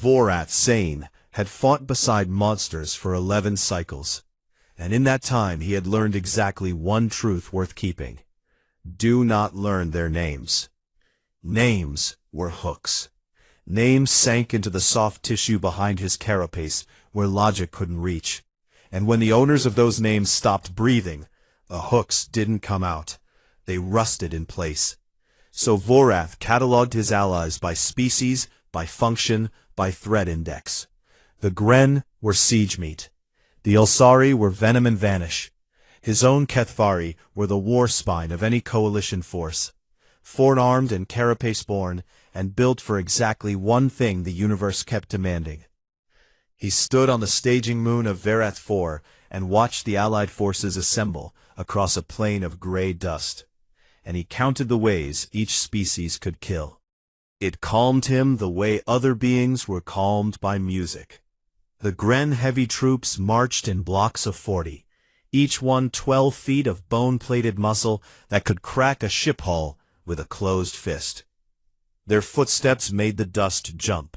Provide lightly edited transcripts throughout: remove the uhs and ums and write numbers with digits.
Vorath Sane had fought beside monsters for 11 cycles, and in that time he had learned exactly one truth worth keeping. Do not learn their names. Names were hooks. Names sank into the soft tissue behind his carapace where logic couldn't reach, and when the owners of those names stopped breathing, the hooks didn't come out. They rusted in place. So Vorath cataloged his allies by species, by function, by threat index. The Gren were siege meat. The Ilsari were venom and vanish. His own Kethvari were the war spine of any coalition force. Forearmed and carapace-born, and built for exactly one thing the universe kept demanding. He stood on the staging moon of Verath IV and watched the allied forces assemble across a plain of gray dust. And he counted the ways each species could kill. It calmed him the way other beings were calmed by music. The Gren heavy troops marched in blocks of 40, each one 12 feet of bone-plated muscle that could crack a ship hull with a closed fist. Their footsteps made the dust jump.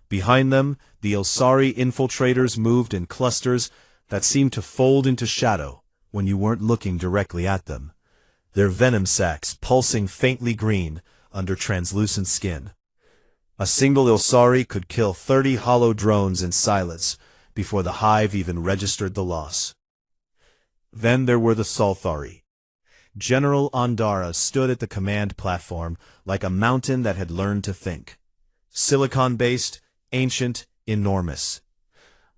Behind them, the Ilsari infiltrators moved in clusters that seemed to fold into shadow when you weren't looking directly at them, their venom sacs pulsing faintly green under translucent skin. A single Ilsari could kill 30 hollow drones in silence before the hive even registered the loss. Then there were the Salthari. General Andara stood at the command platform like a mountain that had learned to think. Silicon-based, ancient, enormous.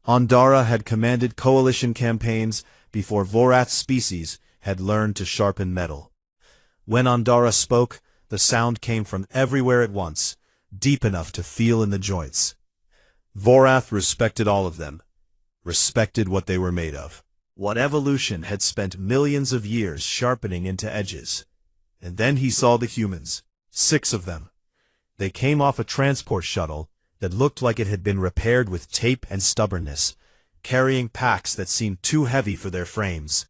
Andara had commanded coalition campaigns before Vorath's species had learned to sharpen metal. When Andara spoke, the sound came from everywhere at once, deep enough to feel in the joints. Vorath respected all of them, respected what they were made of. What evolution had spent millions of years sharpening into edges. And then he saw the humans, 6 of them. They came off a transport shuttle that looked like it had been repaired with tape and stubbornness, carrying packs that seemed too heavy for their frames.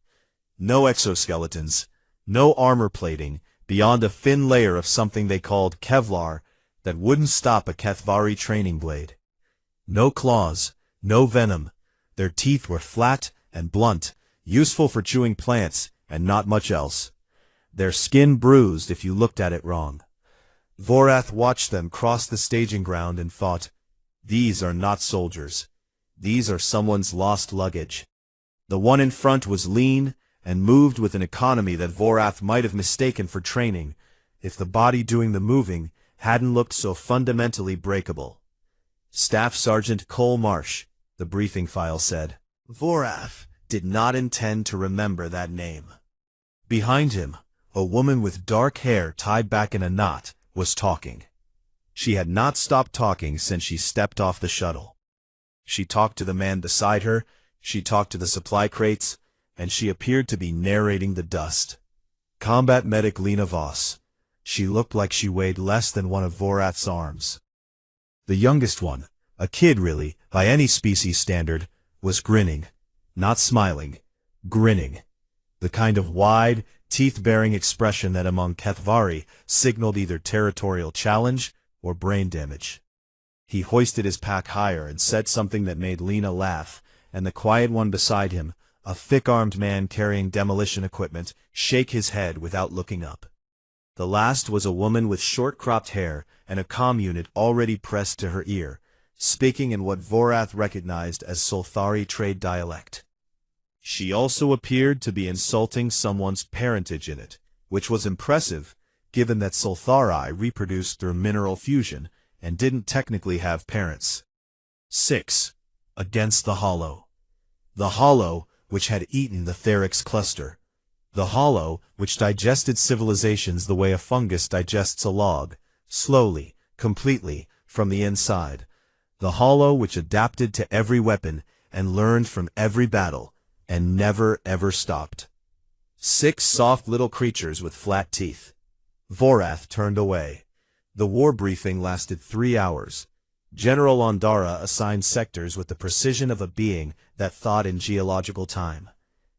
No exoskeletons, no armor plating, beyond a thin layer of something they called Kevlar that wouldn't stop a Kethvari training blade. No claws, no venom. Their teeth were flat and blunt, useful for chewing plants and not much else. Their skin bruised if you looked at it wrong. Vorath watched them cross the staging ground and thought, these are not soldiers. These are someone's lost luggage. The one in front was lean and moved with an economy that Vorath might have mistaken for training if the body doing the moving hadn't looked so fundamentally breakable. Staff Sergeant Cole Marsh, the briefing file said. Vorath did not intend to remember that name. Behind him, a woman with dark hair tied back in a knot was talking. She had not stopped talking since she stepped off the shuttle. She talked to the man beside her, she talked to the supply crates, and she appeared to be narrating the dust. Combat medic Lena Voss. She looked like she weighed less than one of Vorath's arms. The youngest one, a kid really, by any species standard, was grinning. Not smiling, grinning. The kind of wide, teeth-baring expression that among Kethvari signaled either territorial challenge or brain damage. He hoisted his pack higher and said something that made Lena laugh, and the quiet one beside him, a thick-armed man carrying demolition equipment, shake his head without looking up. The last was a woman with short-cropped hair and a comm unit already pressed to her ear, speaking in what Vorath recognized as Salthari trade dialect. She also appeared to be insulting someone's parentage in it, which was impressive, given that Salthari reproduced through mineral fusion and didn't technically have parents. 6. Against the Hollow. The Hollow, which had eaten the Therix cluster. The Hollow, which digested civilizations the way a fungus digests a log, slowly, completely, from the inside. The Hollow which adapted to every weapon and learned from every battle, and never ever stopped. 6 soft little creatures with flat teeth. Vorath turned away. The war briefing lasted 3 hours. General Andara assigned sectors with the precision of a being that thought in geological time.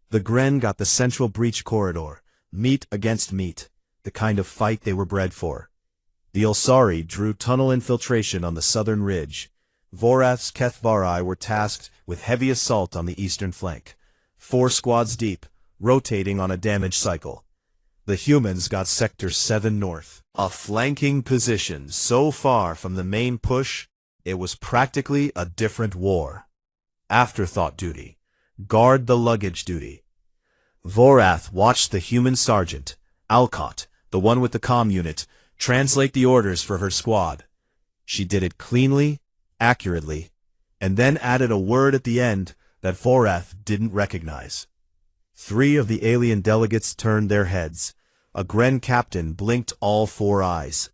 The Gren got the central breach corridor, meat against meat, the kind of fight they were bred for. The Ilsari drew tunnel infiltration on the southern ridge, Vorath's Kethvari were tasked with heavy assault on the eastern flank, 4 squads deep, rotating on a damage cycle. The humans got Sector 7 North, a flanking position so far from the main push, it was practically a different war. Afterthought duty. Guard the luggage duty. Vorath watched the human sergeant, Alcott, the one with the comm unit, translate the orders for her squad. She did it cleanly, accurately, and then added a word at the end that Vorath didn't recognize. 3 of the alien delegates turned their heads. A Gren captain blinked all 4 eyes.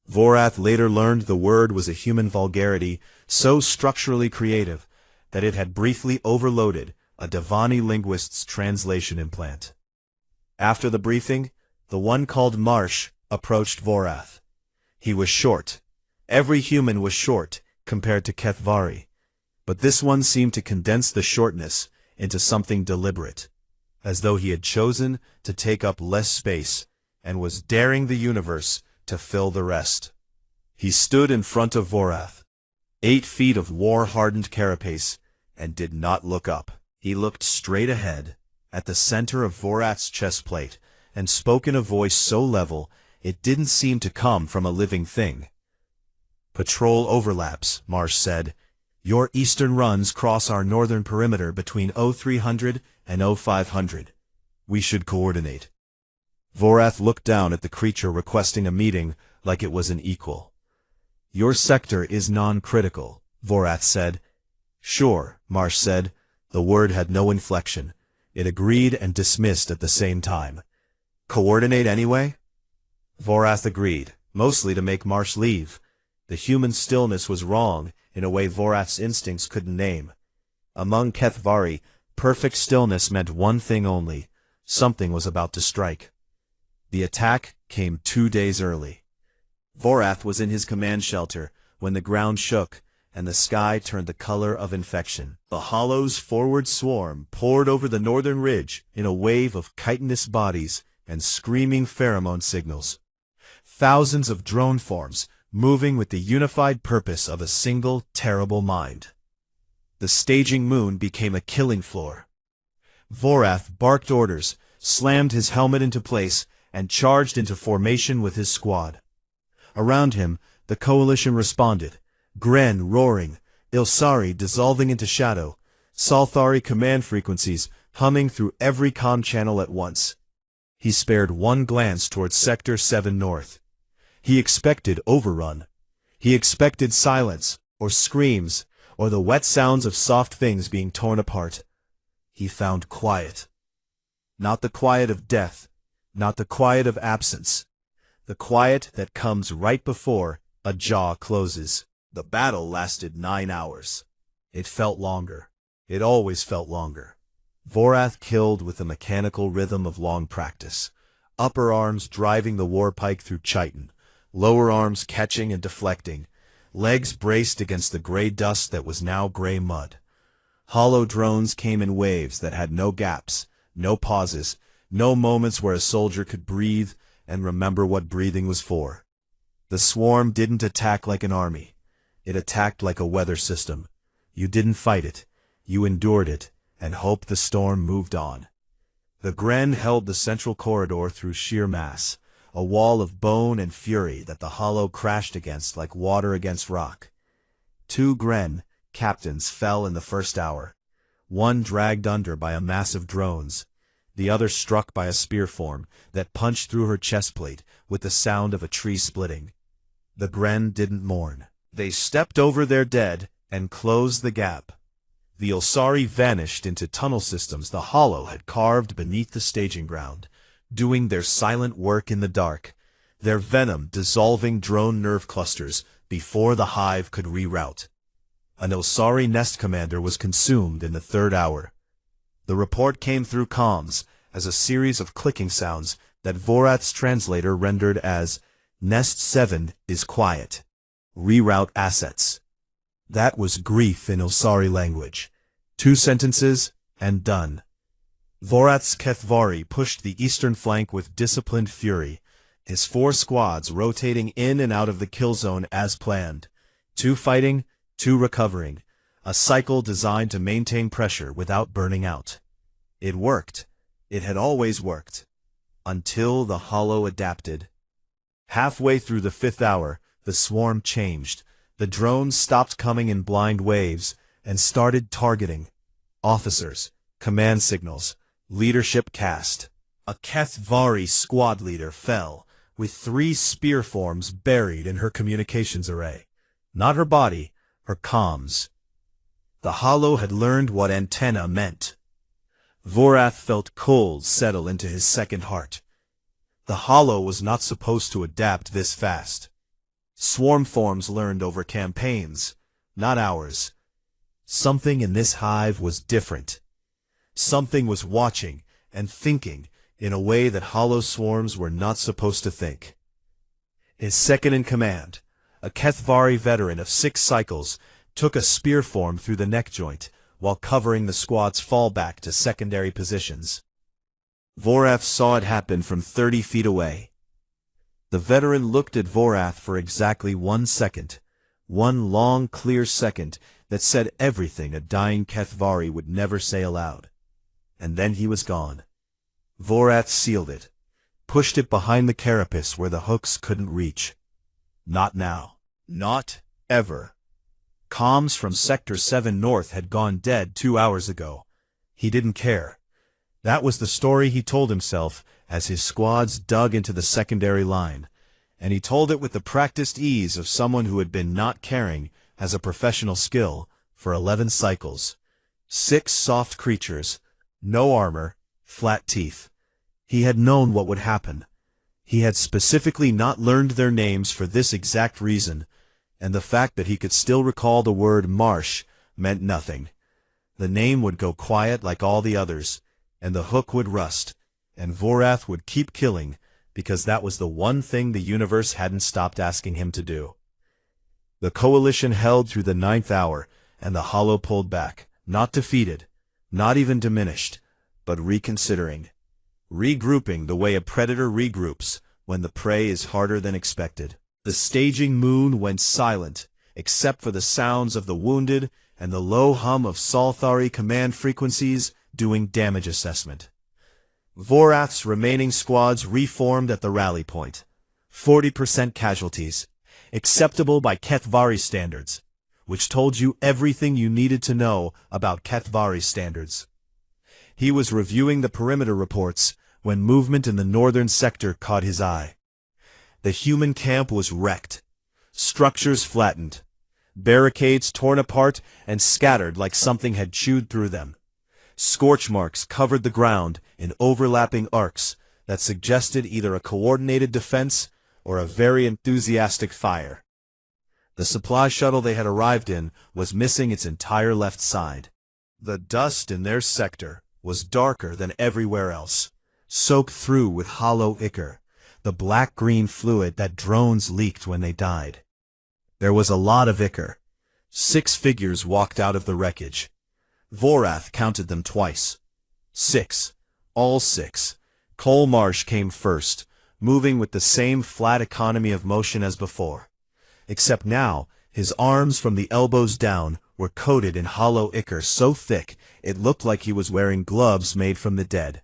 Vorath later learned the word was a human vulgarity so structurally creative that it had briefly overloaded a Devani linguist's translation implant. After the briefing, the one called Marsh approached Vorath. He was short. Every human was short compared to Kethvari, but this one seemed to condense the shortness into something deliberate, as though he had chosen to take up less space and was daring the universe to fill the rest. He stood in front of Vorath, 8 feet of war-hardened carapace, and did not look up. He looked straight ahead, at the center of Vorath's chest plate, and spoke in a voice so level it didn't seem to come from a living thing. "Patrol overlaps," Marsh said. "Your eastern runs cross our northern perimeter between 0300 and 0500. We should coordinate." Vorath looked down at the creature requesting a meeting like it was an equal. "Your sector is non-critical," Vorath said. "Sure," Marsh said. The word had no inflection. It agreed and dismissed at the same time. "Coordinate anyway?" Vorath agreed, mostly to make Marsh leave. The human stillness was wrong in a way Vorath's instincts couldn't name. Among Kethvari, perfect stillness meant one thing only: something was about to strike. The attack came 2 days early. Vorath was in his command shelter when the ground shook and the sky turned the color of infection. The Hollow's forward swarm poured over the northern ridge in a wave of chitinous bodies and screaming pheromone signals. Thousands of drone forms moving with the unified purpose of a single terrible mind. The staging moon became a killing floor. Vorath barked orders, slammed his helmet into place, and charged into formation with his squad. Around him, the coalition responded, Gren roaring, Ilsari dissolving into shadow, Salthari command frequencies humming through every comm channel at once. He spared one glance towards Sector 7 North. He expected overrun. He expected silence, or screams, or the wet sounds of soft things being torn apart. He found quiet. Not the quiet of death, not the quiet of absence. The quiet that comes right before a jaw closes. The battle lasted 9 hours. It felt longer. It always felt longer. Vorath killed with the mechanical rhythm of long practice. Upper arms driving the warpike through chitin, lower arms catching and deflecting, legs braced against the gray dust that was now gray mud. Hollow drones came in waves that had no gaps, no pauses, no moments where a soldier could breathe and remember what breathing was for. The swarm didn't attack like an army. It attacked like a weather system. You didn't fight it. You endured it and hoped the storm moved on. The Gren held the central corridor through sheer mass, a wall of bone and fury that the Hollow crashed against like water against rock. 2 Gren captains fell in the first hour. One dragged under by a mass of drones. The other struck by a spear form that punched through her chest plate with the sound of a tree splitting. The Gren didn't mourn. They stepped over their dead and closed the gap. The Ilsari vanished into tunnel systems the Hollow had carved beneath the staging ground, doing their silent work in the dark, their venom dissolving drone nerve clusters before the hive could reroute. An Ilsari nest commander was consumed in the 3rd hour. The report came through comms as a series of clicking sounds that Vorath's translator rendered as, Nest 7 is quiet. Reroute assets. That was grief in Ilsari language. 2 sentences, and done. Vorath's Kethvari pushed the eastern flank with disciplined fury, his 4 squads rotating in and out of the kill zone as planned. 2 fighting, 2 recovering, a cycle designed to maintain pressure without burning out. It worked. It had always worked. Until the Hollow adapted. Halfway through the 5th hour, the swarm changed. The drones stopped coming in blind waves and started targeting officers, command signals, leadership cast. A Kethvari squad leader fell, with 3 spear forms buried in her communications array. Not her body, her comms. The Hollow had learned what antenna meant. Vorath felt cold settle into his second heart. The Hollow was not supposed to adapt this fast. Swarm forms learned over campaigns, not hours. Something in this hive was different. Something was watching and thinking in a way that Hollow swarms were not supposed to think. His second-in-command, a Kethvari veteran of 6 cycles, took a spear form through the neck joint while covering the squad's fallback to secondary positions. Vorath saw it happen from 30 feet away. The veteran looked at Vorath for exactly 1 second, one long, clear second that said everything a dying Kethvari would never say aloud. And then he was gone. Vorath sealed it, pushed it behind the carapace where the hooks couldn't reach. Not now. Not ever. Comms from Sector 7 North had gone dead 2 hours ago. He didn't care. That was the story he told himself as his squads dug into the secondary line, and he told it with the practiced ease of someone who had been not caring as a professional skill for 11 cycles. 6 soft creatures, no armor, flat teeth. He had known what would happen. He had specifically not learned their names for this exact reason, and the fact that he could still recall the word marsh meant nothing. The name would go quiet like all the others, and the hook would rust, and Vorath would keep killing, because that was the one thing the universe hadn't stopped asking him to do. The coalition held through the 9th hour, and the Hollow pulled back, not defeated, not even diminished, but reconsidering. Regrouping the way a predator regroups when the prey is harder than expected. The staging moon went silent, except for the sounds of the wounded and the low hum of Salthari command frequencies doing damage assessment. Vorath's remaining squads reformed at the rally point. 40% casualties, acceptable by Kethvari standards, which told you everything you needed to know about Kethvari standards. He was reviewing the perimeter reports when movement in the northern sector caught his eye. The human camp was wrecked, structures flattened, barricades torn apart and scattered like something had chewed through them. Scorch marks covered the ground in overlapping arcs that suggested either a coordinated defense or a very enthusiastic fire. The supply shuttle they had arrived in was missing its entire left side. The dust in their sector was darker than everywhere else, soaked through with hollow ichor, the black-green fluid that drones leaked when they died. There was a lot of ichor. 6 figures walked out of the wreckage. Vorath counted them twice. 6. All 6. Cole Marsh came first, moving with the same flat economy of motion as before. Except now, his arms from the elbows down were coated in hollow ichor so thick it looked like he was wearing gloves made from the dead.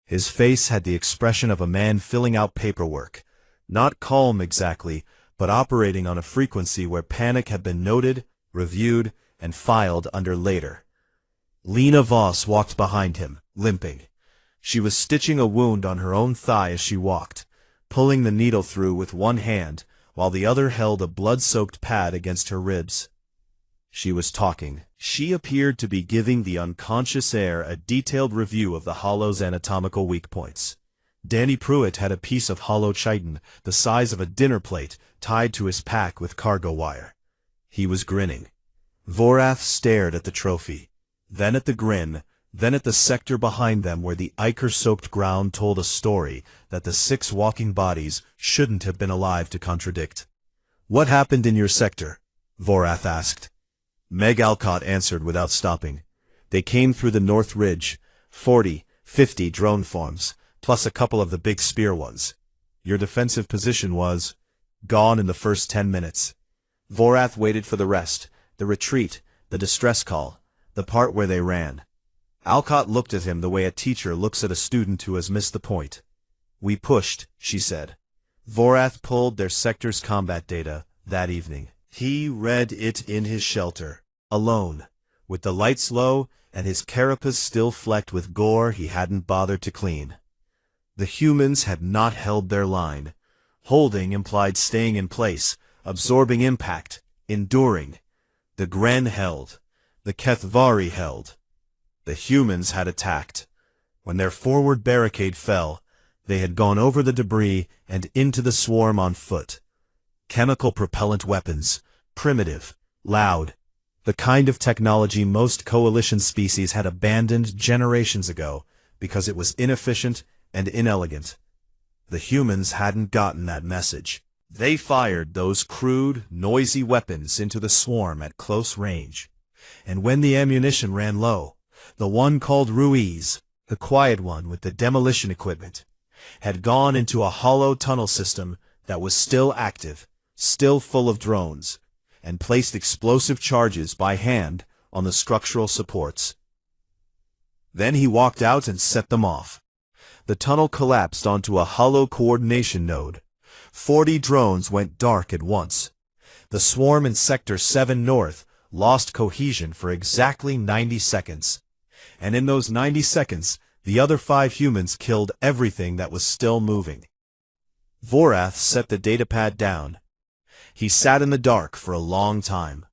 His face had the expression of a man filling out paperwork, not calm exactly, but operating on a frequency where panic had been noted, reviewed, and filed under later. Lena Voss walked behind him, limping. She was stitching a wound on her own thigh as she walked, pulling the needle through with one hand, while the other held a blood-soaked pad against her ribs. She was talking. She appeared to be giving the unconscious heir a detailed review of the Hollow's anatomical weak points. Danny Pruitt had a piece of hollow chitin the size of a dinner plate tied to his pack with cargo wire. He was grinning. Vorath stared at the trophy, then at the grin, then at the sector behind them where the ichor-soaked ground told a story that the 6 walking bodies shouldn't have been alive to contradict. "What happened in your sector?" Vorath asked. Meg Alcott answered without stopping. "They came through the North Ridge, 40, 50 drone forms, plus a couple of the big spear ones. Your defensive position was gone in the first 10 minutes. Vorath waited for the rest, the retreat, the distress call, the part where they ran. Alcott looked at him the way a teacher looks at a student who has missed the point. "We pushed," she said. Vorath pulled their sector's combat data that evening. He read it in his shelter, alone, with the lights low and his carapace still flecked with gore he hadn't bothered to clean. The humans had not held their line. Holding implied staying in place, absorbing impact, enduring. The Gren held. The Kethvari held. The humans had attacked. When their forward barricade fell, they had gone over the debris and into the swarm on foot. Chemical propellant weapons, primitive, loud, the kind of technology most coalition species had abandoned generations ago because it was inefficient and inelegant. The humans hadn't gotten that message. They fired those crude, noisy weapons into the swarm at close range. And when the ammunition ran low, the one called Ruiz, the quiet one with the demolition equipment, had gone into a hollow tunnel system that was still active, still full of drones, and placed explosive charges by hand on the structural supports. Then he walked out and set them off. The tunnel collapsed onto a hollow coordination node. 40 drones went dark at once. The swarm in Sector 7 North lost cohesion for exactly 90 seconds. And in those 90 seconds, the other 5 humans killed everything that was still moving. Vorath set the datapad down. He sat in the dark for a long time.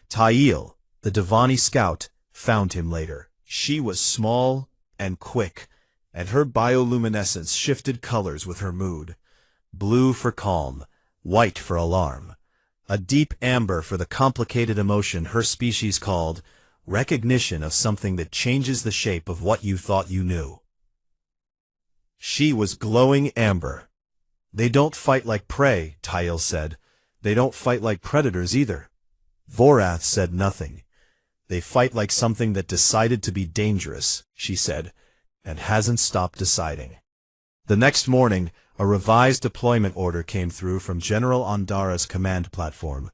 Tail, the Devani scout, found him later. She was small and quick, and her bioluminescence shifted colors with her mood. Blue for calm, white for alarm. A deep amber for the complicated emotion her species called recognition of something that changes the shape of what you thought you knew. She was glowing amber. "They don't fight like prey," Tail said. "They don't fight like predators either." Vorath said nothing. "They fight like something that decided to be dangerous," she said, "and hasn't stopped deciding." The next morning, a revised deployment order came through from General Ondara's command platform.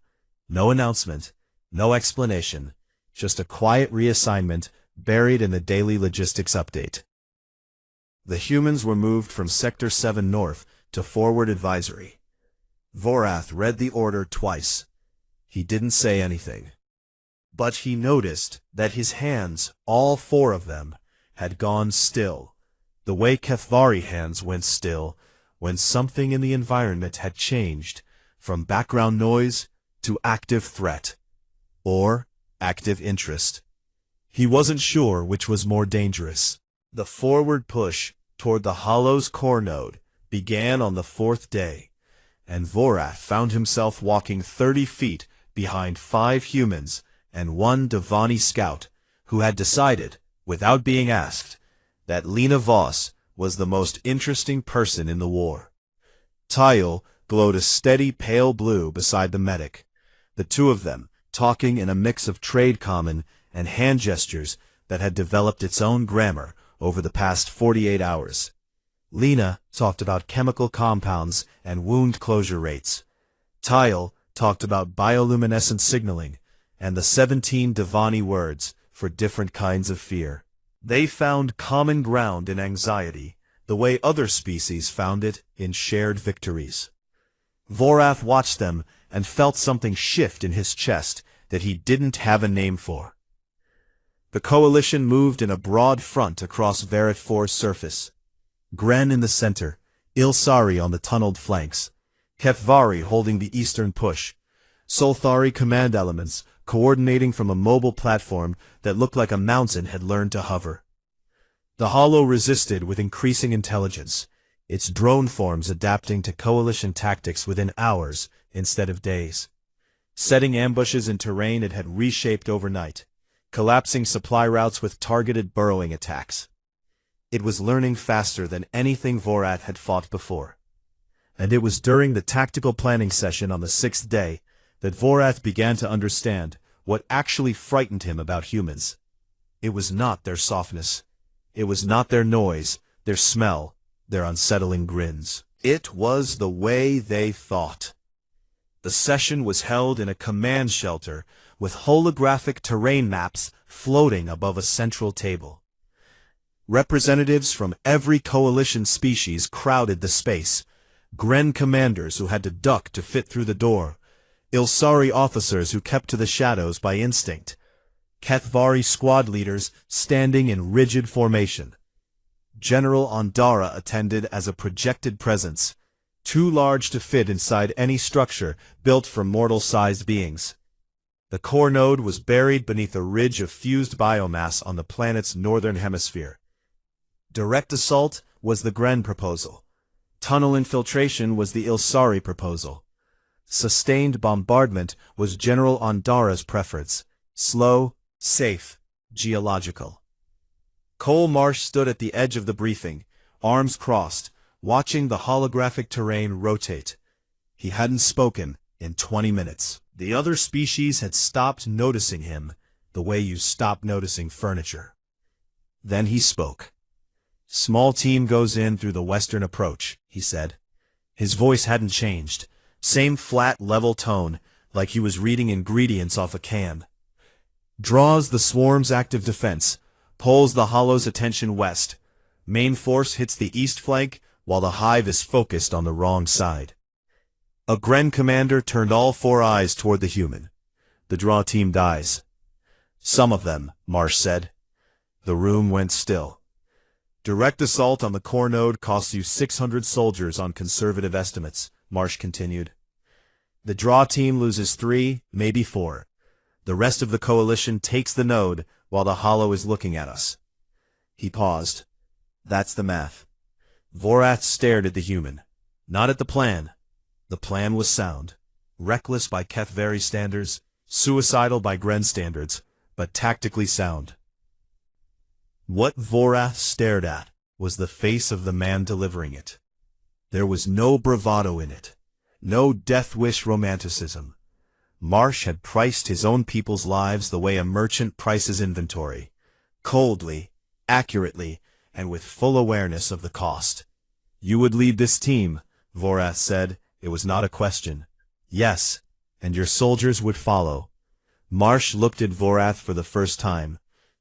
No announcement, no explanation, just a quiet reassignment buried in the daily logistics update. The humans were moved from Sector 7 North to Forward Advisory. Vorath read the order twice. He didn't say anything. But he noticed that his hands, all 4 of them, had gone still, the way Kethvari hands went still when something in the environment had changed from background noise to active threat, or active interest. He wasn't sure which was more dangerous. The forward push toward the Hollow's core node began on the 4th day, and Vorath found himself walking 30 feet behind 5 humans and 1 Devani scout who had decided, without being asked, that Lena Voss was the most interesting person in the war. Tail glowed a steady pale blue beside the medic, the 2 of them talking in a mix of trade common and hand gestures that had developed its own grammar over the past 48 hours. Lena talked about chemical compounds and wound closure rates. Tail talked about bioluminescent signaling and the 17 Devani words for different kinds of fear. They found common ground in anxiety, the way other species found it in shared victories. Vorath watched them and felt something shift in his chest that he didn't have a name for. The coalition moved in a broad front across Verit 4's surface. Gren in the center, Ilsari on the tunneled flanks, Kethvari holding the eastern push, Solthari command elements coordinating from a mobile platform that looked like a mountain had learned to hover. The Hollow resisted with increasing intelligence, its drone forms adapting to coalition tactics within hours instead of days. Setting ambushes in terrain it had reshaped overnight, collapsing supply routes with targeted burrowing attacks. It was learning faster than anything Vorath had fought before. And it was during the tactical planning session on the 6th day that Vorath began to understand what actually frightened him about humans. It was not their softness. It was not their noise, their smell, their unsettling grins. It was the way they thought. The session was held in a command shelter with holographic terrain maps floating above a central table. Representatives from every coalition species crowded the space. Gren commanders who had to duck to fit through the door. Ilsari officers who kept to the shadows by instinct. Kethvari squad leaders standing in rigid formation. General Ondara attended as a projected presence, too large to fit inside any structure built for mortal-sized beings. The core node was buried beneath a ridge of fused biomass on the planet's northern hemisphere. Direct assault was the Gren proposal. Tunnel infiltration was the Ilsari proposal. Sustained bombardment was General Ondara's preference. Slow, safe, geological. Cole Marsh stood at the edge of the briefing, arms crossed, watching the holographic terrain rotate. He hadn't spoken in 20 minutes. The other species had stopped noticing him the way you stop noticing furniture. Then he spoke. "Small team goes in through the western approach," he said. His voice hadn't changed. Same flat, level tone, like he was reading ingredients off a can. "Draws the swarm's active defense, pulls the hollow's attention west. Main force hits the east flank, while the hive is focused on the wrong side." A Gren commander turned all four eyes toward the human. "The draw team dies." "Some of them," Marsh said. The room went still. "Direct assault on the core node costs you 600 soldiers on conservative estimates," Marsh continued. "The draw team loses 3, maybe 4. The rest of the coalition takes the node while the hollow is looking at us." He paused. "That's the math." Vorath stared at the human. Not at the plan. The plan was sound. Reckless by Kethvari standards, suicidal by Gren standards, but tactically sound. What Vorath stared at was the face of the man delivering it. There was no bravado in it, no death-wish romanticism. Marsh had priced his own people's lives the way a merchant prices inventory, coldly, accurately, and with full awareness of the cost. "You would lead this team," Vorath said. It was not a question. "Yes, and your soldiers would follow." Marsh looked at Vorath for the first time.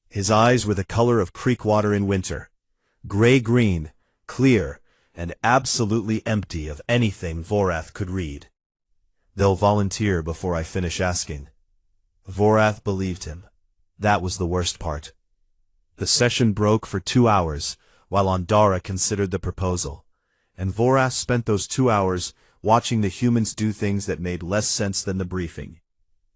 His eyes were the color of creek water in winter. Gray-green, clear, and absolutely empty of anything Vorath could read. "They'll volunteer before I finish asking." Vorath believed him. That was the worst part. The session broke for 2 hours, while Ondara considered the proposal. And Vorath spent those 2 hours watching the humans do things that made less sense than the briefing.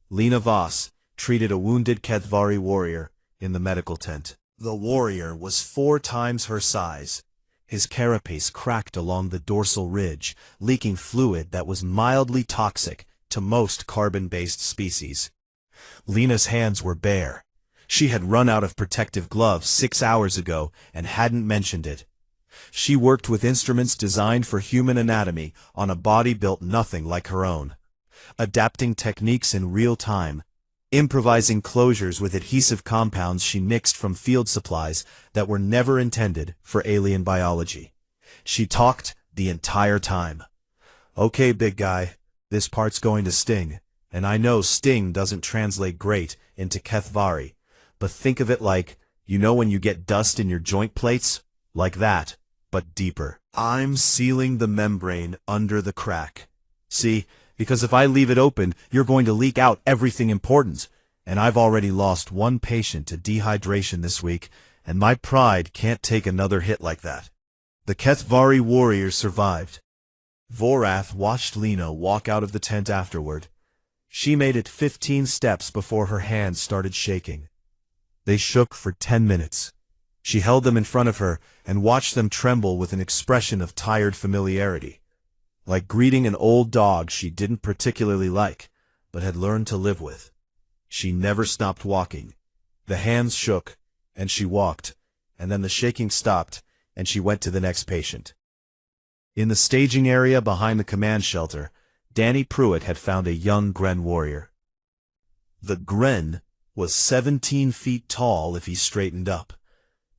Lena Voss treated a wounded Kethvari warrior in the medical tent. The warrior was 4 times her size. His carapace cracked along the dorsal ridge, leaking fluid that was mildly toxic to most carbon-based species. Lena's hands were bare. She had run out of protective gloves 6 hours ago and hadn't mentioned it. She worked with instruments designed for human anatomy on a body built nothing like her own, adapting techniques in real time, improvising closures with adhesive compounds she mixed from field supplies that were never intended for alien biology. She talked the entire time. "Okay, big guy, this part's going to sting, and I know sting doesn't translate great into Kethvari, but think of it like, you know when you get dust in your joint plates? Like that, but deeper. I'm sealing the membrane under the crack. See, because if I leave it open, you're going to leak out everything important, and I've already lost 1 patient to dehydration this week, and my pride can't take another hit like that." The Kethvari warriors survived. Vorath watched Lena walk out of the tent afterward. She made it 15 steps before her hands started shaking. They shook for 10 minutes. She held them in front of her and watched them tremble with an expression of tired familiarity, like greeting an old dog she didn't particularly like, but had learned to live with. She never stopped walking. The hands shook, and she walked, and then the shaking stopped, and she went to the next patient. In the staging area behind the command shelter, Danny Pruitt had found a young Gren warrior. The Gren was 17 feet tall if he straightened up,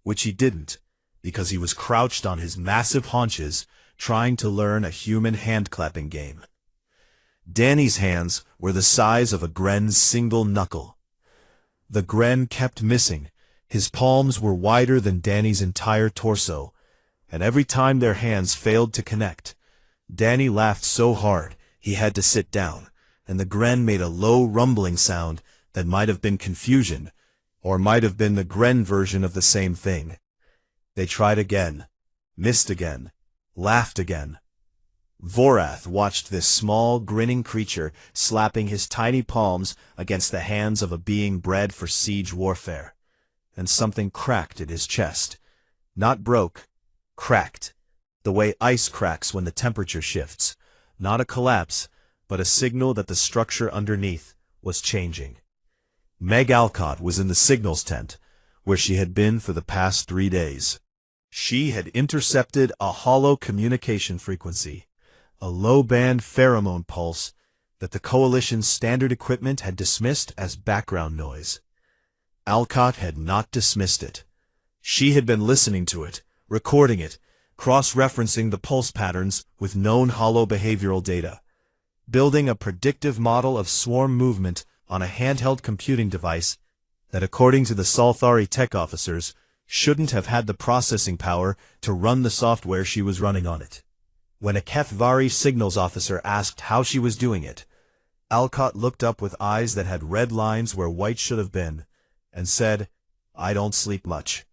which he didn't, because he was crouched on his massive haunches trying to learn a human hand-clapping game. Danny's hands were the size of a Gren's single knuckle. The Gren kept missing. His palms were wider than Danny's entire torso, and every time their hands failed to connect, Danny laughed so hard he had to sit down, and the Gren made a low rumbling sound that might have been confusion, or might have been the Gren version of the same thing. They tried again, missed again, laughed again. Vorath watched this small, grinning creature slapping his tiny palms against the hands of a being bred for siege warfare, and something cracked at his chest. Not broke, cracked, the way ice cracks when the temperature shifts. Not a collapse, but a signal that the structure underneath was changing. Meg Alcott was in the signals tent, where she had been for the past 3 days. She had intercepted a hollow communication frequency, a low-band pheromone pulse that the Coalition's standard equipment had dismissed as background noise. Alcott had not dismissed it. She had been listening to it, recording it, cross-referencing the pulse patterns with known hollow behavioral data, building a predictive model of swarm movement on a handheld computing device that, according to the Salthari tech officers, shouldn't have had the processing power to run the software she was running on it. When a Kethvari signals officer asked how she was doing it, Alcott looked up with eyes that had red lines where white should have been, and said, "I don't sleep much."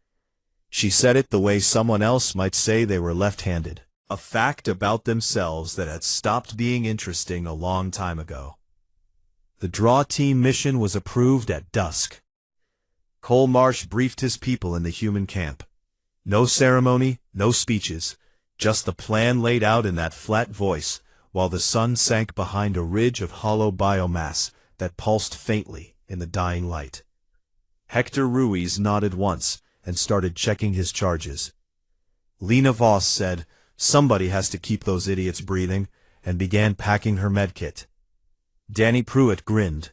She said it the way someone else might say they were left-handed, a fact about themselves that had stopped being interesting a long time ago. The draw team mission was approved at dusk. Cole Marsh briefed his people in the human camp. No ceremony, no speeches, just the plan laid out in that flat voice, while the sun sank behind a ridge of hollow biomass that pulsed faintly in the dying light. Hector Ruiz nodded once and started checking his charges. Lena Voss said, "Somebody has to keep those idiots breathing," and began packing her medkit. Danny Pruitt grinned.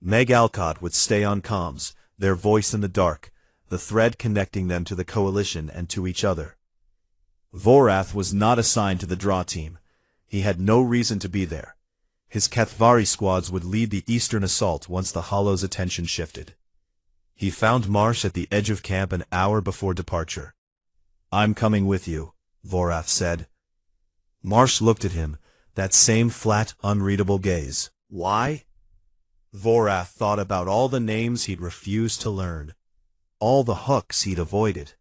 Meg Alcott would stay on comms, their voice in the dark, the thread connecting them to the Coalition and to each other. Vorath was not assigned to the draw team. He had no reason to be there. His Kethvari squads would lead the eastern assault once the Hollow's attention shifted. He found Marsh at the edge of camp an hour before departure. "I'm coming with you," Vorath said. Marsh looked at him, that same flat, unreadable gaze. Why? Vorath thought about all the names he'd refused to learn, all the hooks he'd avoided.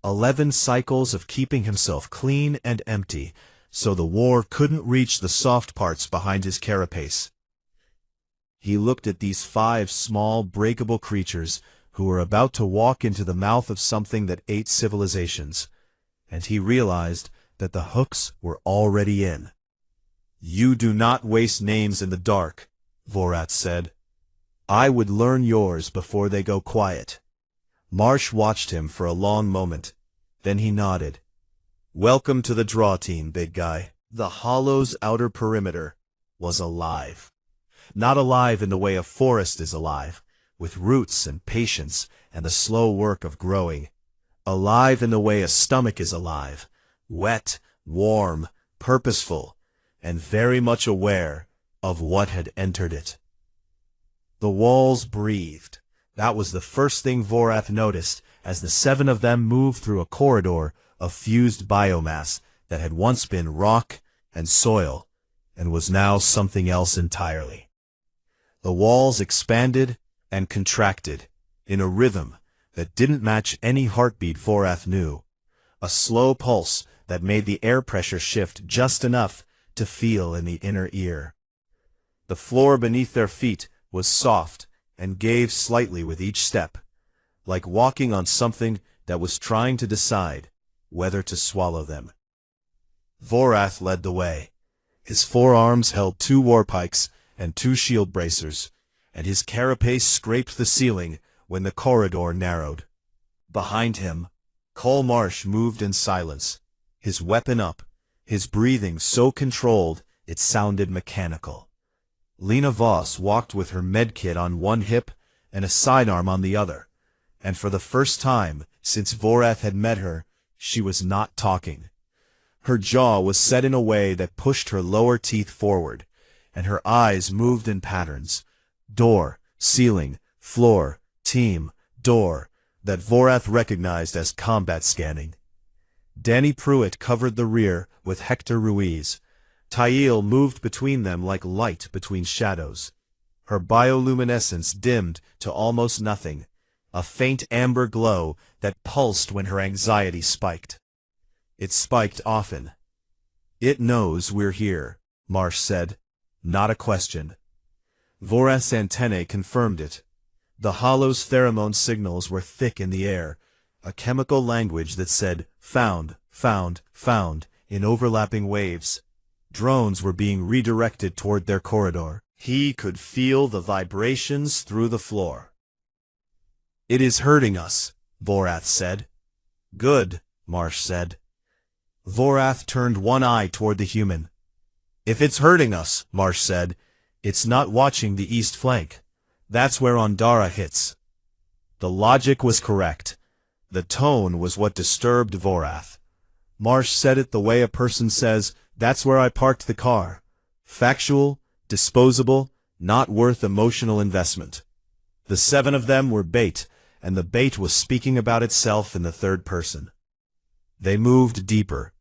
11 cycles of keeping himself clean and empty, so the war couldn't reach the soft parts behind his carapace. He looked at these 5 small, breakable creatures who were about to walk into the mouth of something that ate civilizations, and he realized that the hooks were already in. "You do not waste names in the dark," Vorath said. "I would learn yours before they go quiet." Marsh watched him for a long moment. Then he nodded. "Welcome to the draw team, big guy." The Hollow's outer perimeter was alive. Not alive in the way a forest is alive, with roots and patience and the slow work of growing. Alive in the way a stomach is alive, wet, warm, purposeful, and very much aware of what had entered it. The walls breathed. That was the first thing Vorath noticed as the 7 of them moved through a corridor of fused biomass that had once been rock and soil and was now something else entirely. The walls expanded and contracted in a rhythm that didn't match any heartbeat Vorath knew, a slow pulse that made the air pressure shift just enough to feel in the inner ear. The floor beneath their feet was soft and gave slightly with each step, like walking on something that was trying to decide whether to swallow them. Vorath led the way. His forearms held 2 warpikes and 2 shield bracers, and his carapace scraped the ceiling when the corridor narrowed. Behind him, Cole Marsh moved in silence, his weapon up, his breathing so controlled it sounded mechanical. Lena Voss walked with her medkit on one hip and a sidearm on the other, and for the first time since Vorath had met her, she was not talking. Her jaw was set in a way that pushed her lower teeth forward, and her eyes moved in patterns. Door, ceiling, floor, team, door, that Vorath recognized as combat scanning. Danny Pruitt covered the rear with Hector Ruiz. Tyel moved between them like light between shadows. Her bioluminescence dimmed to almost nothing, a faint amber glow that pulsed when her anxiety spiked. It spiked often. "It knows we're here," Marsh said. "Not a question." Vorath's antennae confirmed it. The hollow's pheromone signals were thick in the air, a chemical language that said, "Found, found, found," in overlapping waves. Drones were being redirected toward their corridor. He could feel the vibrations through the floor. "It is hurting us," Vorath said. "Good," Marsh said. Vorath turned one eye toward the human. "If it's hurting us," Marsh said, "it's not watching the east flank. That's where Ondara hits." The logic was correct. The tone was what disturbed Vorath. Marsh said it the way a person says, "That's where I parked the car." Factual, disposable, not worth emotional investment. The 7 of them were bait, and the bait was speaking about itself in the third person. They moved deeper.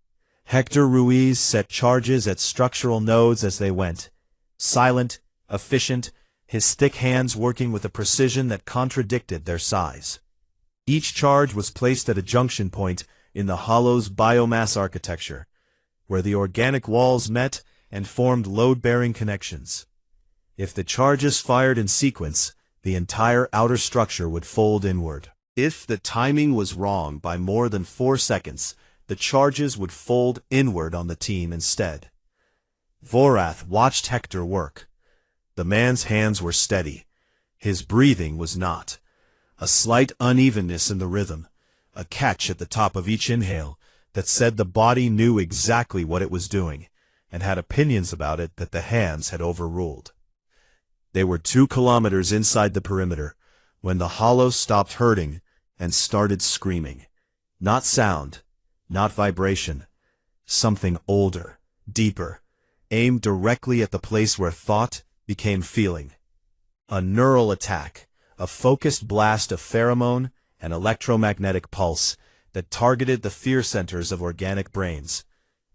Hector Ruiz set charges at structural nodes as they went. Silent, efficient, his thick hands working with a precision that contradicted their size. Each charge was placed at a junction point in the hollow's biomass architecture, where the organic walls met and formed load-bearing connections. If the charges fired in sequence, the entire outer structure would fold inward. If the timing was wrong by more than 4 seconds, the charges would fold inward on the team instead. Vorath watched Hector work. The man's hands were steady. His breathing was not. A slight unevenness in the rhythm, a catch at the top of each inhale that said the body knew exactly what it was doing, and had opinions about it that the hands had overruled. They were 2 kilometers inside the perimeter, when the hollow stopped hurting and started screaming. Not sound, not vibration. Something older, deeper, aimed directly at the place where thought became feeling. A neural attack, a focused blast of pheromone and electromagnetic pulse that targeted the fear centers of organic brains.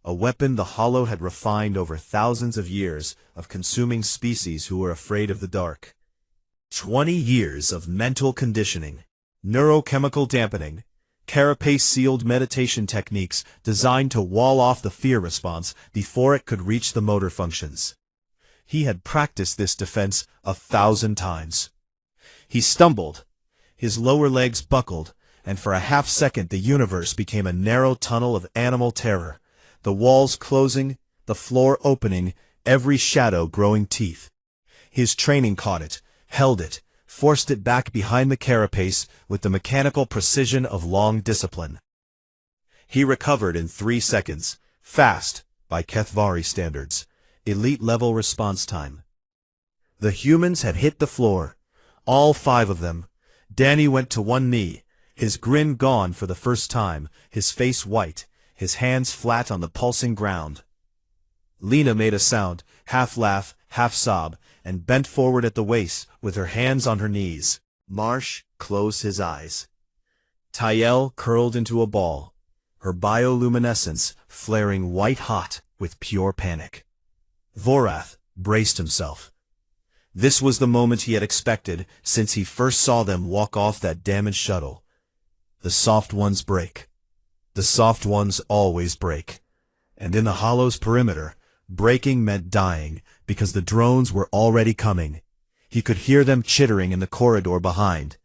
A weapon the hollow had refined over thousands of years of consuming species who were afraid of the dark. 20 years of mental conditioning, neurochemical dampening, carapace-sealed meditation techniques designed to wall off the fear response before it could reach the motor functions. He had practiced this defense 1,000 times. He stumbled. His lower legs buckled, and for a half-second the universe became a narrow tunnel of animal terror, the walls closing, the floor opening, every shadow growing teeth. His training caught it, held it, forced it back behind the carapace with the mechanical precision of long discipline. He recovered in 3 seconds, fast, by Kethvari standards, elite-level response time. The humans had hit the floor, all 5 of them. Danny went to one knee, his grin gone for the first time, his face white, his hands flat on the pulsing ground. Lena made a sound, half laugh, half sob, and bent forward at the waist with her hands on her knees. Marsh closed his eyes. Tyel curled into a ball, her bioluminescence flaring white-hot with pure panic. Vorath braced himself. This was the moment he had expected since he first saw them walk off that damaged shuttle. The soft ones break. The soft ones always break. And in the hollow's perimeter, breaking meant dying, because the drones were already coming. He could hear them chittering in the corridor behind,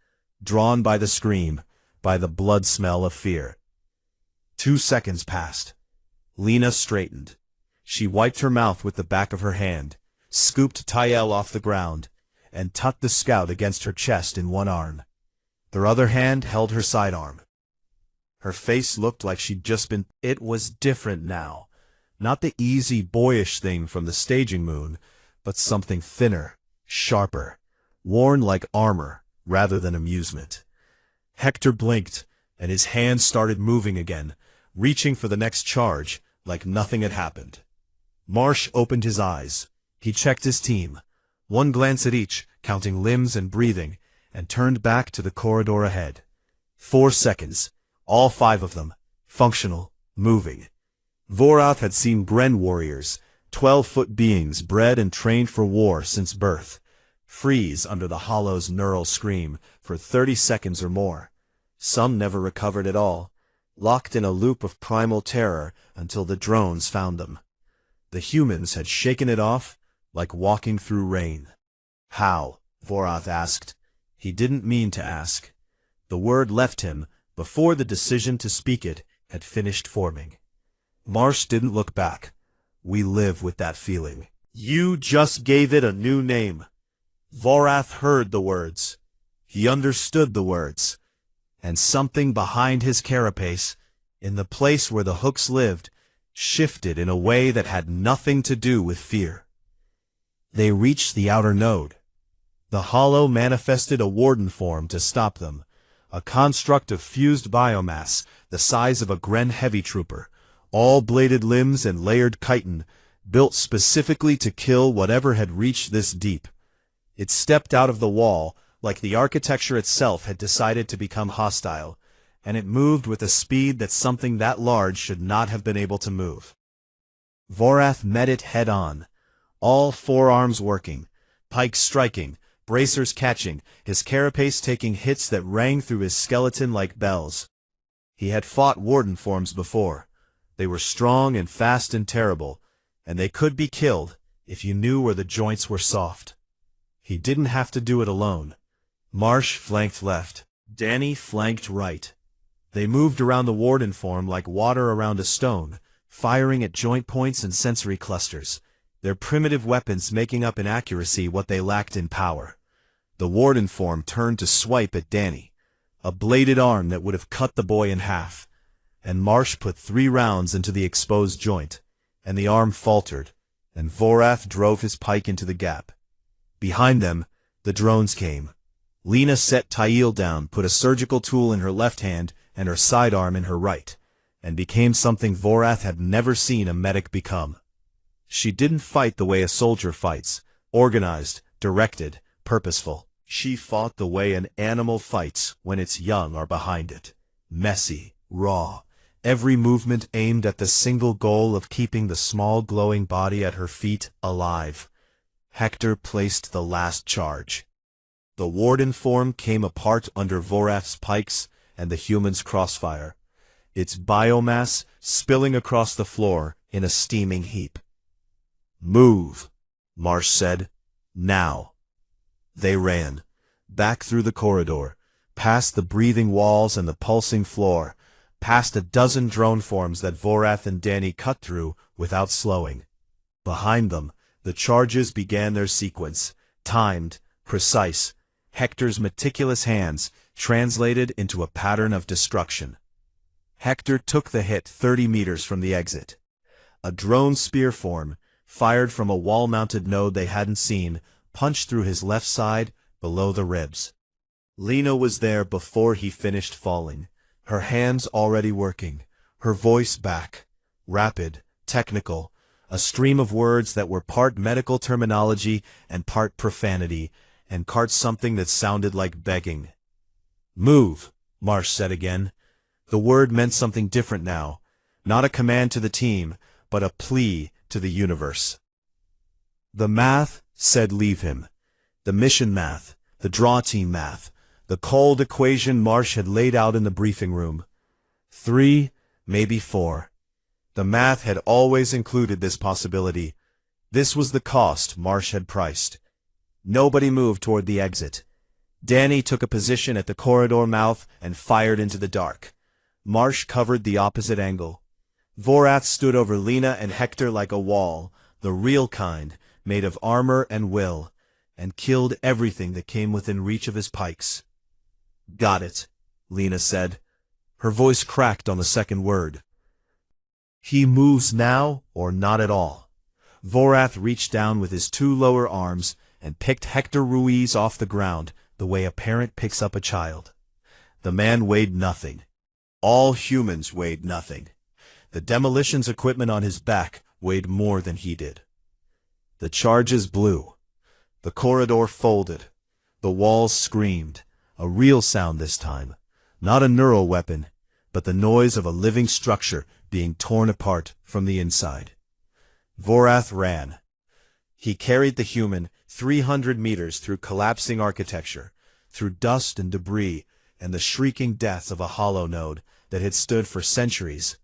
drawn by the scream, by the blood smell of fear. 2 seconds passed. Lena straightened. She wiped her mouth with the back of her hand, scooped Tyel off the ground, and tucked the scout against her chest in one arm. Her other hand held her sidearm. Her face looked like she'd just been... It was different now. Not the easy, boyish thing from the staging moon, but something thinner, sharper, worn like armor rather than amusement. Hector blinked, and his hands started moving again, reaching for the next charge like nothing had happened. Marsh opened his eyes. He checked his team. One glance at each, counting limbs and breathing, and turned back to the corridor ahead. 4 seconds. All 5 of them. Functional. Moving. Vorath had seen Bren warriors, 12-foot beings bred and trained for war since birth, freeze under the Hollow's neural scream for 30 seconds or more. Some never recovered at all, locked in a loop of primal terror until the drones found them. The humans had shaken it off like walking through rain. How? Vorath asked. He didn't mean to ask. The word left him before the decision to speak it had finished forming. Marsh didn't look back. We live with that feeling. You just gave it a new name. Vorath heard the words. He understood the words. And something behind his carapace, in the place where the hooks lived, shifted in a way that had nothing to do with fear. They reached the outer node. The Hollow manifested a warden form to stop them, a construct of fused biomass the size of a Gren heavy trooper, all bladed limbs and layered chitin, built specifically to kill whatever had reached this deep. It stepped out of the wall, like the architecture itself had decided to become hostile, and it moved with a speed that something that large should not have been able to move. Vorath met it head-on, all 4 arms working, pikes striking, bracers catching, his carapace taking hits that rang through his skeleton like bells. He had fought warden forms before. They were strong and fast and terrible, and they could be killed if you knew where the joints were soft. He didn't have to do it alone. Marsh flanked left. Danny flanked right. They moved around the warden form like water around a stone, firing at joint points and sensory clusters, their primitive weapons making up in accuracy what they lacked in power. The warden form turned to swipe at Danny, a bladed arm that would have cut the boy in half, and Marsh put 3 rounds into the exposed joint, and the arm faltered, and Vorath drove his pike into the gap. Behind them, the drones came. Lena set Tail down, put a surgical tool in her left hand and her sidearm in her right, and became something Vorath had never seen a medic become. She didn't fight the way a soldier fights, organized, directed, purposeful. She fought the way an animal fights when its young are behind it. Messy, raw, every movement aimed at the single goal of keeping the small glowing body at her feet alive. Hector placed the last charge. The warden form came apart under Vorath's pikes and the human's crossfire, its biomass spilling across the floor in a steaming heap. "Move," Marsh said. "Now." They ran, back through the corridor, past the breathing walls and the pulsing floor, past a dozen drone forms that Vorath and Danny cut through without slowing. Behind them, the charges began their sequence, timed, precise, Hector's meticulous hands translated into a pattern of destruction. Hector took the hit 30 meters from the exit. A drone spear form, fired from a wall-mounted node they hadn't seen, punched through his left side, below the ribs. Lena was there before he finished falling, her hands already working, her voice back, rapid, technical, a stream of words that were part medical terminology and part profanity, and part something that sounded like begging. "Move," Marsh said again. The word meant something different now, not a command to the team, but a plea to the universe. The math said leave him. The mission math, the draw team math, the cold equation Marsh had laid out in the briefing room. 3, maybe 4. The math had always included this possibility. This was the cost Marsh had priced. Nobody moved toward the exit. Danny took a position at the corridor mouth and fired into the dark. Marsh covered the opposite angle. Vorath stood over Lena and Hector like a wall, the real kind, made of armor and will, and killed everything that came within reach of his pikes. "Got it," Lena said. Her voice cracked on the second word. "He moves now or not at all." Vorath reached down with his 2 lower arms and picked Hector Ruiz off the ground the way a parent picks up a child. The man weighed nothing. All humans weighed nothing. The demolitions equipment on his back weighed more than he did. The charges blew. The corridor folded. The walls screamed. A real sound this time. Not a neural weapon, but the noise of a living structure being torn apart from the inside. Vorath ran. He carried the human 300 meters through collapsing architecture, through dust and debris, and the shrieking death of a hollow node that had stood for centuries,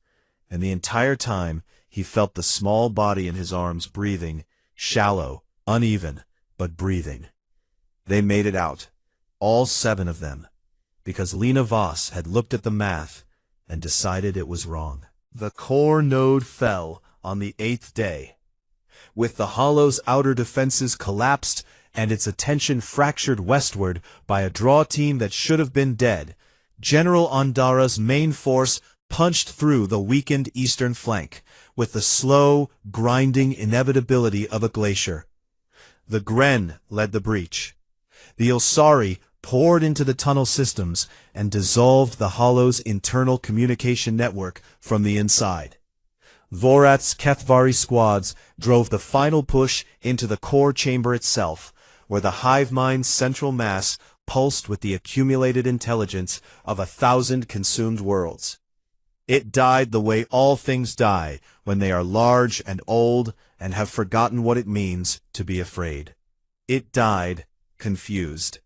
and the entire time he felt the small body in his arms breathing, shallow, uneven, but breathing. They made it out, all 7 of them, because Lena Voss had looked at the math and decided it was wrong. The core node fell on the 8th day. With the hollow's outer defenses collapsed and its attention fractured westward by a draw team that should have been dead, General Ondara's main force punched through the weakened eastern flank with the slow, grinding inevitability of a glacier. The Gren led the breach. The Ilsari poured into the tunnel systems and dissolved the hollow's internal communication network from the inside. Vorath's Kethvari squads drove the final push into the core chamber itself, where the hive mind's central mass pulsed with the accumulated intelligence of 1,000 consumed worlds. It died the way all things die when they are large and old and have forgotten what it means to be afraid. It died confused.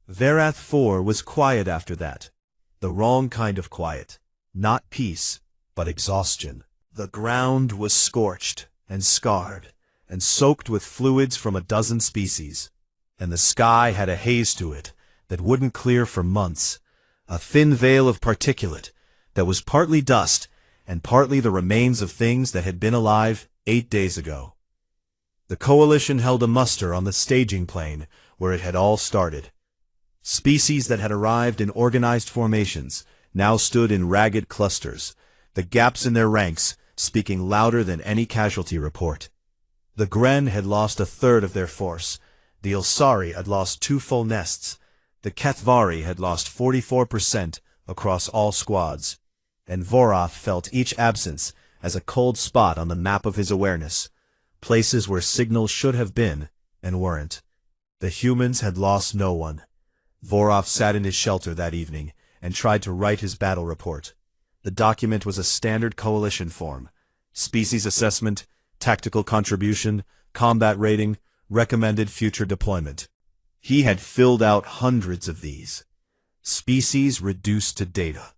Verath 4 was quiet after that. The wrong kind of quiet. Not peace, but exhaustion. The ground was scorched and scarred and soaked with fluids from a dozen species, and the sky had a haze to it that wouldn't clear for months, a thin veil of particulate that was partly dust and partly the remains of things that had been alive 8 days ago. The coalition held a muster on the staging plane where it had all started. Species that had arrived in organized formations now stood in ragged clusters, the gaps in their ranks speaking louder than any casualty report. The Gren had lost 1/3 of their force, the Ilsari had lost 2 full nests, the Kethvari had lost 44% across all squads, and Vorath felt each absence as a cold spot on the map of his awareness, places where signals should have been and weren't. The humans had lost no one. Vorath sat in his shelter that evening and tried to write his battle report. The document was a standard coalition form: species assessment, tactical contribution, combat rating, recommended future deployment. He had filled out hundreds of these. Species reduced to data.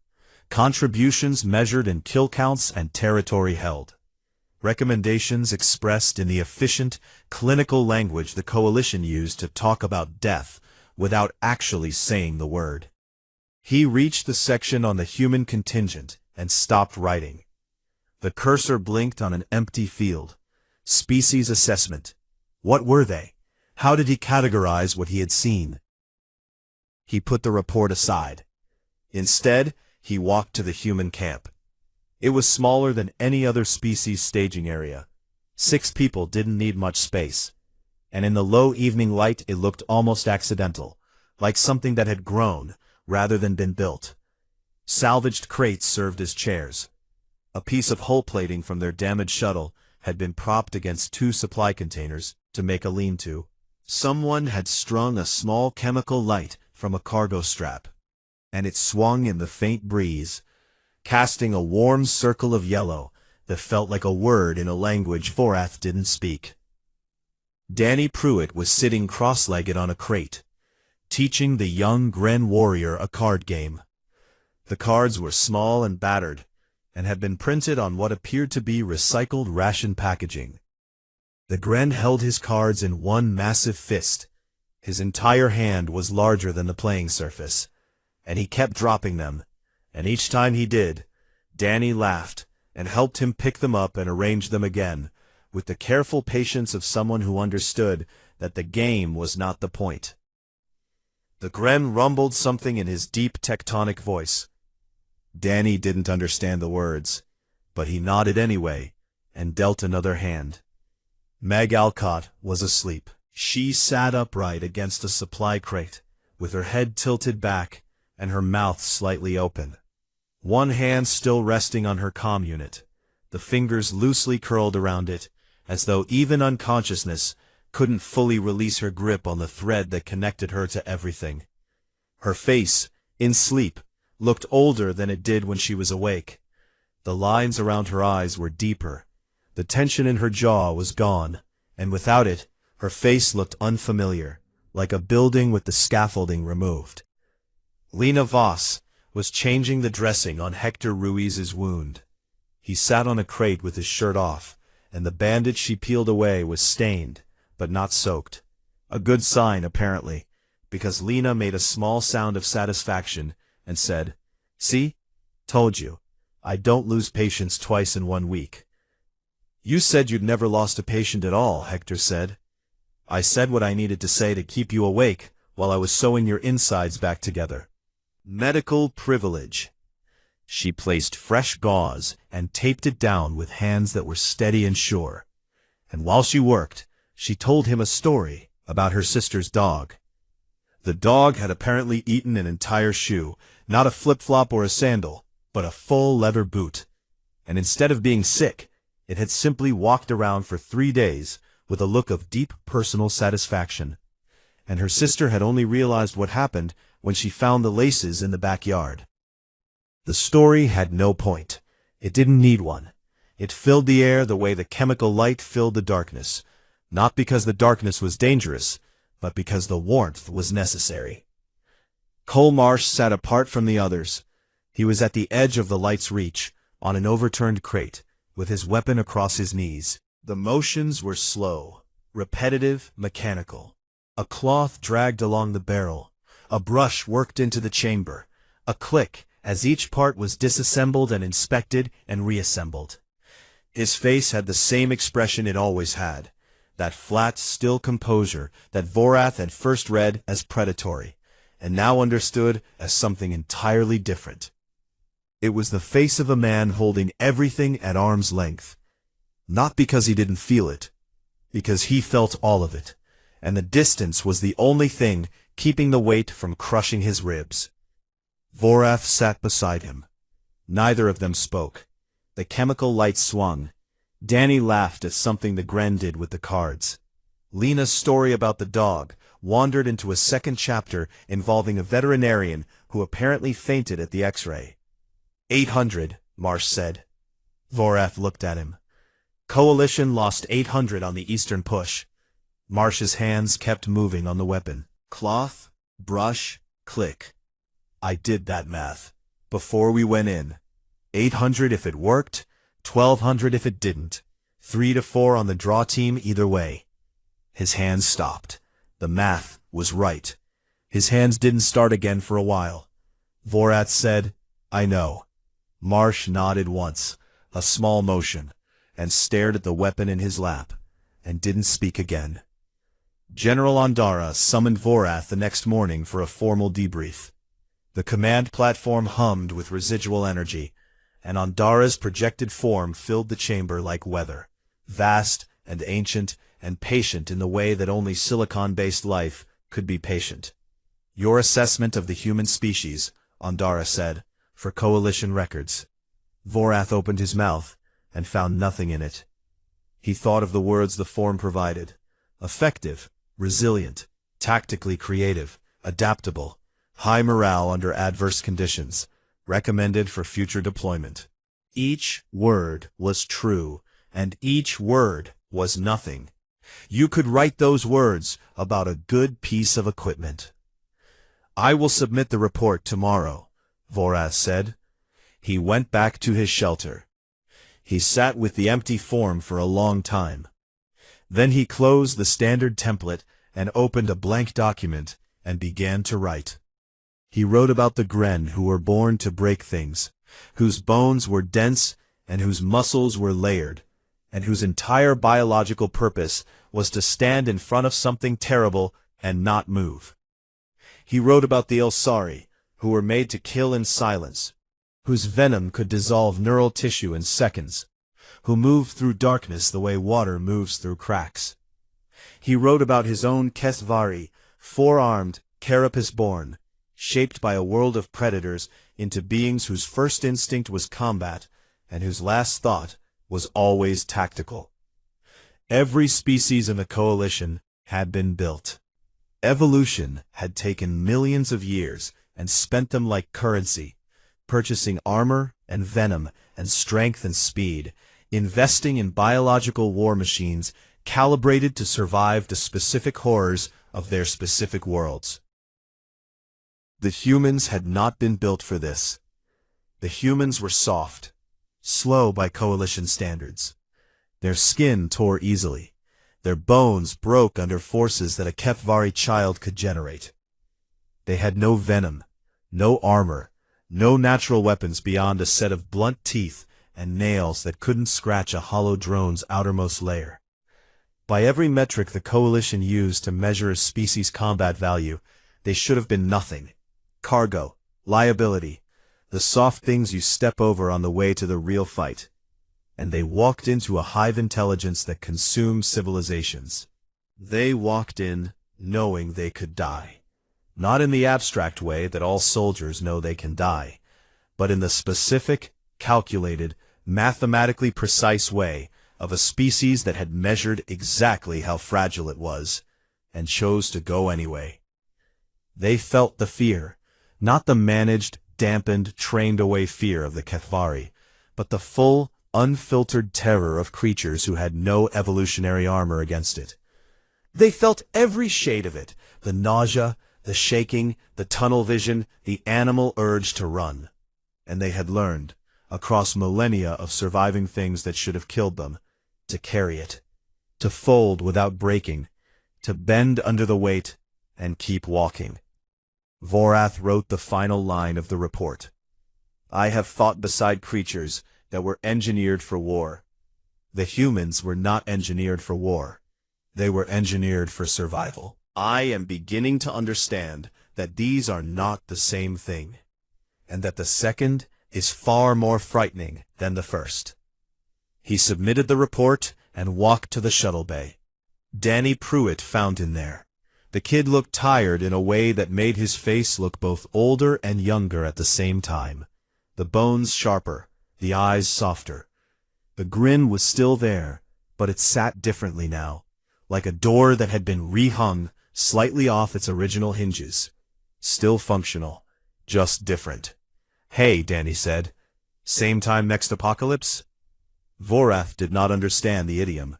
Contributions measured in kill counts and territory held. Recommendations expressed in the efficient, clinical language the coalition used to talk about death without actually saying the word. He reached the section on the human contingent and stopped writing. The cursor blinked on an empty field. Species assessment. What were they? How did he categorize what he had seen? He put the report aside. Instead, he walked to the human camp. It was smaller than any other species staging area. 6 people didn't need much space, and in the low evening light it looked almost accidental, like something that had grown rather than been built. Salvaged crates served as chairs. A piece of hull plating from their damaged shuttle had been propped against 2 supply containers to make a lean-to. Someone had strung a small chemical light from a cargo strap, and it swung in the faint breeze, casting a warm circle of yellow that felt like a word in a language Vorath didn't speak. Danny Pruitt was sitting cross-legged on a crate, teaching the young Gren warrior a card game. The cards were small and battered, and had been printed on what appeared to be recycled ration packaging. The Gren held his cards in one massive fist. His entire hand was larger than the playing surface, and he kept dropping them, and each time he did, Danny laughed and helped him pick them up and arrange them again, with the careful patience of someone who understood that the game was not the point. The Gren rumbled something in his deep tectonic voice. Danny didn't understand the words, but he nodded anyway and dealt another hand. Meg Alcott was asleep. She sat upright against a supply crate, with her head tilted back and her mouth slightly open. One hand still resting on her comm unit, the fingers loosely curled around it, as though even unconsciousness couldn't fully release her grip on the thread that connected her to everything. Her face, in sleep, looked older than it did when she was awake. The lines around her eyes were deeper. The tension in her jaw was gone, and without it, her face looked unfamiliar, like a building with the scaffolding removed. Lena Voss was changing the dressing on Hector Ruiz's wound. He sat on a crate with his shirt off, and the bandage she peeled away was stained, but not soaked. A good sign, apparently, because Lena made a small sound of satisfaction and said, "See? Told you. I don't lose patients twice in 1 week." "You said you'd never lost a patient at all," Hector said. "I said what I needed to say to keep you awake while I was sewing your insides back together." Medical privilege. She placed fresh gauze and taped it down with hands that were steady and sure. And while she worked, she told him a story about her sister's dog. The dog had apparently eaten an entire shoe, not a flip-flop or a sandal, but a full leather boot. And instead of being sick, it had simply walked around for 3 days with a look of deep personal satisfaction. And her sister had only realized what happened when she found the laces in the backyard. The story had no point. It didn't need one. It filled the air the way the chemical light filled the darkness, not because the darkness was dangerous, but because the warmth was necessary. Cole Marsh sat apart from the others. He was at the edge of the light's reach, on an overturned crate, with his weapon across his knees. The motions were slow, repetitive, mechanical. A cloth dragged along the barrel. A brush worked into the chamber. A click as each part was disassembled and inspected and reassembled. His face had the same expression it always had, that flat, still composure that Vorath had first read as predatory, and now understood as something entirely different. It was the face of a man holding everything at arm's length, not because he didn't feel it, because he felt all of it, and the distance was the only thing keeping the weight from crushing his ribs. Vorath sat beside him. Neither of them spoke. The chemical light swung. Danny laughed at something the Gren did with the cards. Lena's story about the dog wandered into a second chapter involving a veterinarian who apparently fainted at the X-ray. 800, Marsh said. Vorath looked at him. Coalition lost 800 on the eastern push. Marsh's hands kept moving on the weapon. Cloth, brush, click. I did that math. Before we went in. 800 if it worked, 1200 if it didn't. 3 to 4 on the draw team either way. His hands stopped. The math was right. His hands didn't start again for a while. Vorath said, "I know." Marsh nodded once, a small motion, and stared at the weapon in his lap, and didn't speak again. General Ondara summoned Vorath the next morning for a formal debrief. The command platform hummed with residual energy, and Ondara's projected form filled the chamber like weather, vast and ancient and patient in the way that only silicon-based life could be patient. "Your assessment of the human species," Ondara said, "for Coalition records." Vorath opened his mouth and found nothing in it. He thought of the words the form provided. Effective, resilient, tactically creative, adaptable, high morale under adverse conditions, recommended for future deployment. Each word was true, and each word was nothing. You could write those words about a good piece of equipment. "I will submit the report tomorrow," Vorath said. He went back to his shelter. He sat with the empty form for a long time. Then he closed the standard template and opened a blank document and began to write. He wrote about the Gren who were born to break things, whose bones were dense and whose muscles were layered, and whose entire biological purpose was to stand in front of something terrible and not move. He wrote about the Ilsari, who were made to kill in silence, whose venom could dissolve neural tissue in seconds, who moved through darkness the way water moves through cracks. He wrote about his own Kesvari, four-armed, carapace-born, shaped by a world of predators into beings whose first instinct was combat and whose last thought was always tactical. Every species in the coalition had been built. Evolution had taken millions of years and spent them like currency, purchasing armor and venom and strength and speed, investing in biological war machines calibrated to survive the specific horrors of their specific worlds. The humans had not been built for this. The humans were soft, slow by coalition standards. Their skin tore easily. Their bones broke under forces that a HFY child could generate. They had no venom, no armor, no natural weapons beyond a set of blunt teeth and nails that couldn't scratch a hollow drone's outermost layer. By every metric the coalition used to measure a species' combat value, they should have been nothing. Cargo, liability, the soft things you step over on the way to the real fight. And they walked into a hive intelligence that consumed civilizations. They walked in knowing they could die. Not in the abstract way that all soldiers know they can die, but in the specific, calculated, mathematically precise way of a species that had measured exactly how fragile it was, and chose to go anyway. They felt the fear, not the managed, dampened, trained-away fear of the HFY, but the full, unfiltered terror of creatures who had no evolutionary armor against it. They felt every shade of it, the nausea, the shaking, the tunnel vision, the animal urge to run. And they had learned, across millennia of surviving things that should have killed them, to carry it, to fold without breaking, to bend under the weight, and keep walking. Vorath wrote the final line of the report. I have fought beside creatures that were engineered for war. The humans were not engineered for war. They were engineered for survival. I am beginning to understand that these are not the same thing, and that the second is far more frightening than the first. He submitted the report and walked to the shuttle bay. Danny Pruitt found him there. The kid looked tired in a way that made his face look both older and younger at the same time. The bones sharper, the eyes softer. The grin was still there, but it sat differently now, like a door that had been rehung slightly off its original hinges. Still functional, just different. Hey, Danny said. Same time next apocalypse? Vorath did not understand the idiom.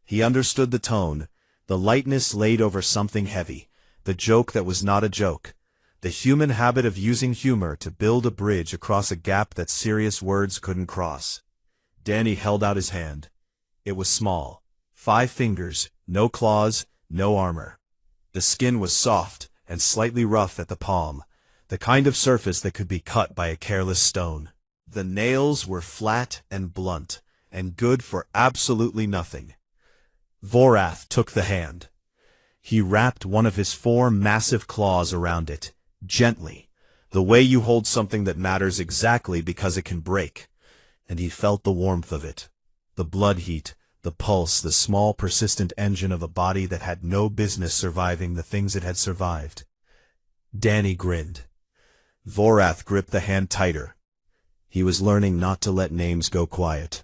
He understood the tone, the lightness laid over something heavy, the joke that was not a joke, the human habit of using humor to build a bridge across a gap that serious words couldn't cross. Danny held out his hand. It was small, 5 fingers, no claws, no armor. The skin was soft and slightly rough at the palm, the kind of surface that could be cut by a careless stone. The nails were flat and blunt, and good for absolutely nothing. Vorath took the hand. He wrapped one of his 4 massive claws around it, gently, the way you hold something that matters exactly because it can break, and he felt the warmth of it, the blood heat, the pulse, the small persistent engine of a body that had no business surviving the things it had survived. Danny grinned. Vorath gripped the hand tighter. He was learning not to let names go quiet.